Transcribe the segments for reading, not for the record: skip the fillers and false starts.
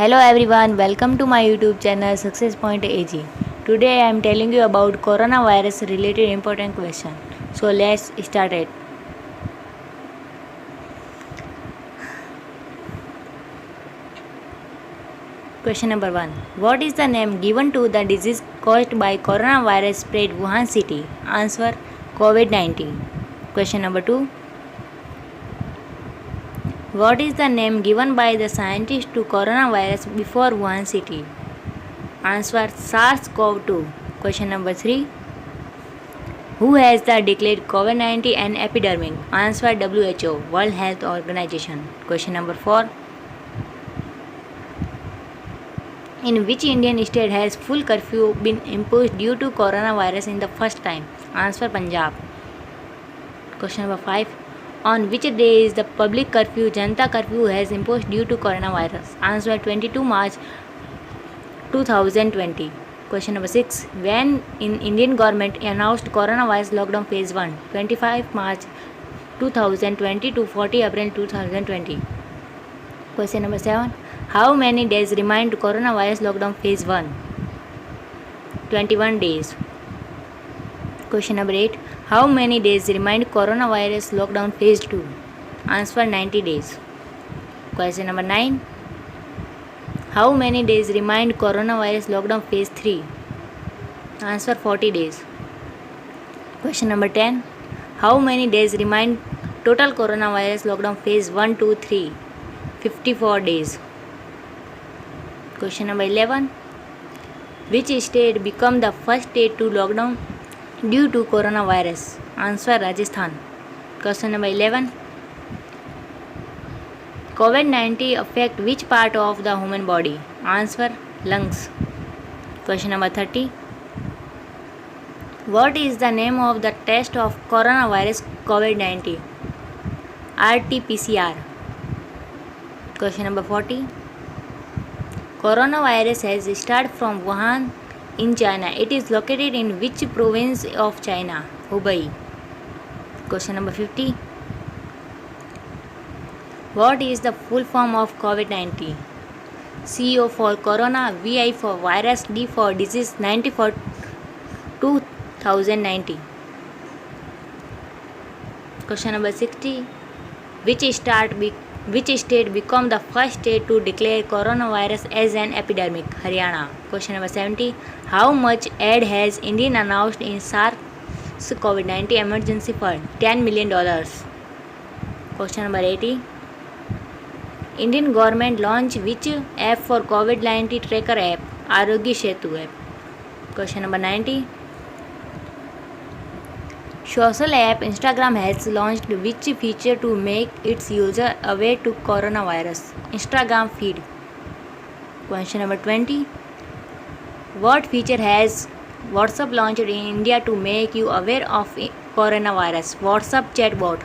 Hello everyone, welcome to my YouTube channel Success Point AG. Today I am telling you about coronavirus related important question. So let's start it. Question number 1. What is the name given to the disease caused by coronavirus spread Wuhan city? Answer: COVID-19. Question number 2. What is the name given by the scientists to coronavirus before Wuhan city? Answer: SARS-CoV-2. Question number 3. Who has declared COVID-19 an epidemic? Answer: WHO, World Health Organization. Question number 4. In which Indian state has full curfew been imposed due to coronavirus in the first time? Answer: Punjab. Question number 5. On which day is the public curfew, Janata curfew, has imposed due to coronavirus? Answer: 22 March 2020. Question number 6. When in Indian government announced coronavirus lockdown phase 1? 25 March 2020 to 40 April 2020. Question number 7. How many days remain to coronavirus lockdown phase 1? 21 days. Question number 8. How many days remain coronavirus lockdown phase 2? Answer: 90 days. Question number 9. How many days remain coronavirus lockdown phase 3? Answer: 40 days. Question number 10. How many days remain total coronavirus lockdown phase 1, 2, 3? 54 days. Question number 11. Which state became the first state to lockdown due to coronavirus? Answer: Rajasthan. Question number 11. COVID-19 affect which part of the human body? Answer: lungs. Question number 30. What is the name of the test of coronavirus COVID-19? RT-PCR. Question number 40. Coronavirus has started from Wuhan in China. It is located in which province of China? Hubei. Question number 50. What is the full form of COVID-19? CO for corona, VI for virus, D for disease, 90 for 2090. Question number 60. Which state became the first state to declare coronavirus as an epidemic? Haryana. Question number 70. How much aid has India announced in SARS-CoV-19 emergency fund? $10 million. Question number 80. Indian government launched which app for COVID-19 tracker app? Arogya Setu app. Question number 90. Social app Instagram has launched which feature to make its user aware to coronavirus? Instagram feed. Question number 20. What feature has WhatsApp launched in India to make you aware of coronavirus? WhatsApp chatbot.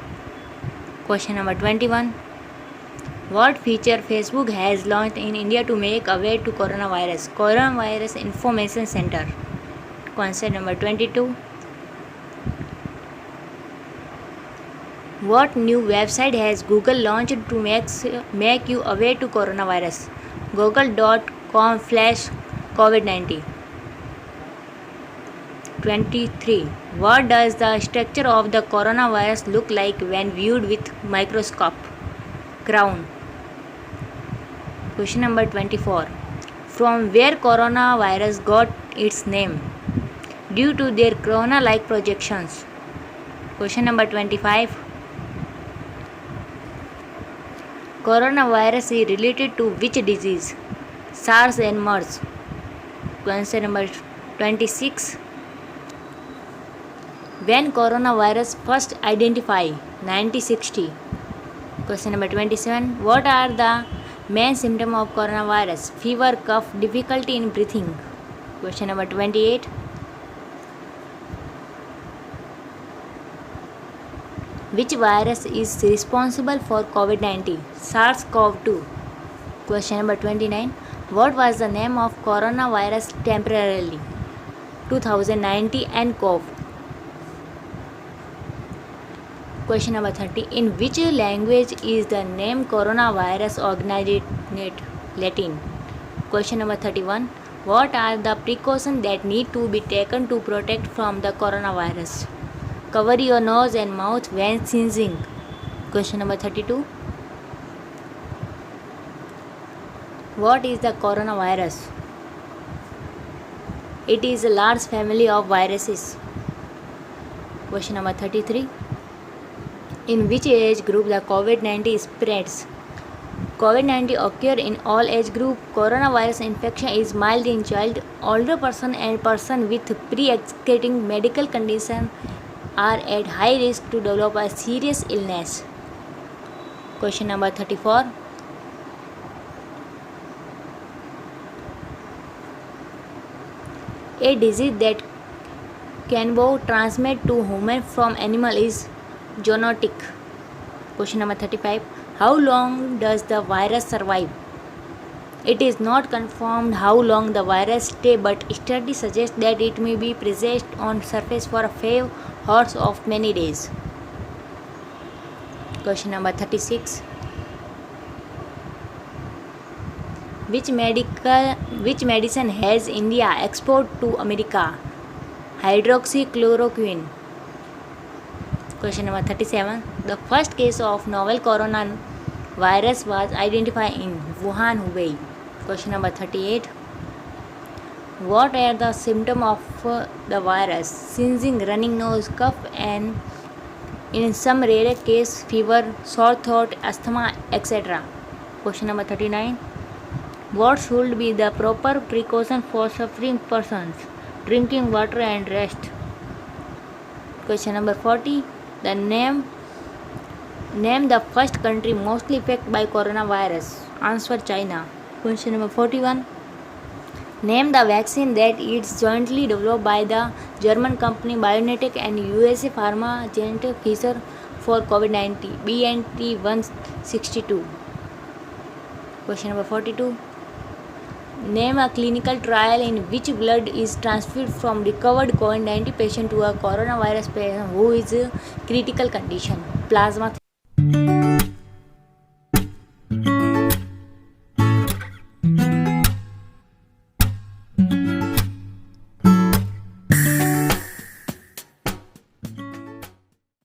Question number 21. What feature Facebook has launched in India to make aware to coronavirus? Coronavirus Information Center. Question number 22. What new website has Google launched to make you aware to coronavirus? google.com/covid19. 23. What does the structure of the coronavirus look like when viewed with microscope? Crown. Question number 24. From where coronavirus got its name? Due to their corona-like projections. Question number 25. Coronavirus is related to which disease? SARS and MERS. Question number 26. When coronavirus first identified? 1960. Question number 27. What are the main symptoms of coronavirus? Fever, cough, difficulty in breathing. Question number 28. Which virus is responsible for COVID-19? SARS-CoV-2. Question number 29. What was the name of coronavirus temporarily? 2019 nCoV. Question number 30. In which language is the name coronavirus originated? Latin. Question number 31. What are the precautions that need to be taken to protect from the coronavirus? Cover your nose and mouth when sneezing. Question number 32. What is the coronavirus? It is a large family of viruses. Question number 33. In which age group the COVID-19 spreads? COVID-19 occurs in all age group. Coronavirus infection is mild in child, older person and person with pre-existing medical condition are at high risk to develop a serious illness. Question number 34. A disease that can be transmitted to human from animal is zoonotic. Question number 35. How long does the virus survive? It is not confirmed how long the virus stays, but studies suggest that it may be present on surface for a few hours of many days. Question number 36. Which medicine has India export to America? Hydroxychloroquine. Question number 37. The first case of novel coronavirus was identified in Wuhan, Hubei. Question number 38. What are the symptoms of the virus? Sneezing, running nose, cough, and in some rare case fever, sore throat, asthma, etc. Question number 39. What should be the proper precaution for suffering persons? Drinking water and rest. Question number 40. The name the first country mostly affected by coronavirus. Answer China. Question number 41. Name the vaccine that is jointly developed by the German company BioNTech and USA pharma giant Pfizer for COVID-19. BNT 162. Question number 42. Name a clinical trial in which blood is transferred from recovered COVID-19 patient to a coronavirus patient who is in critical condition. Plasma.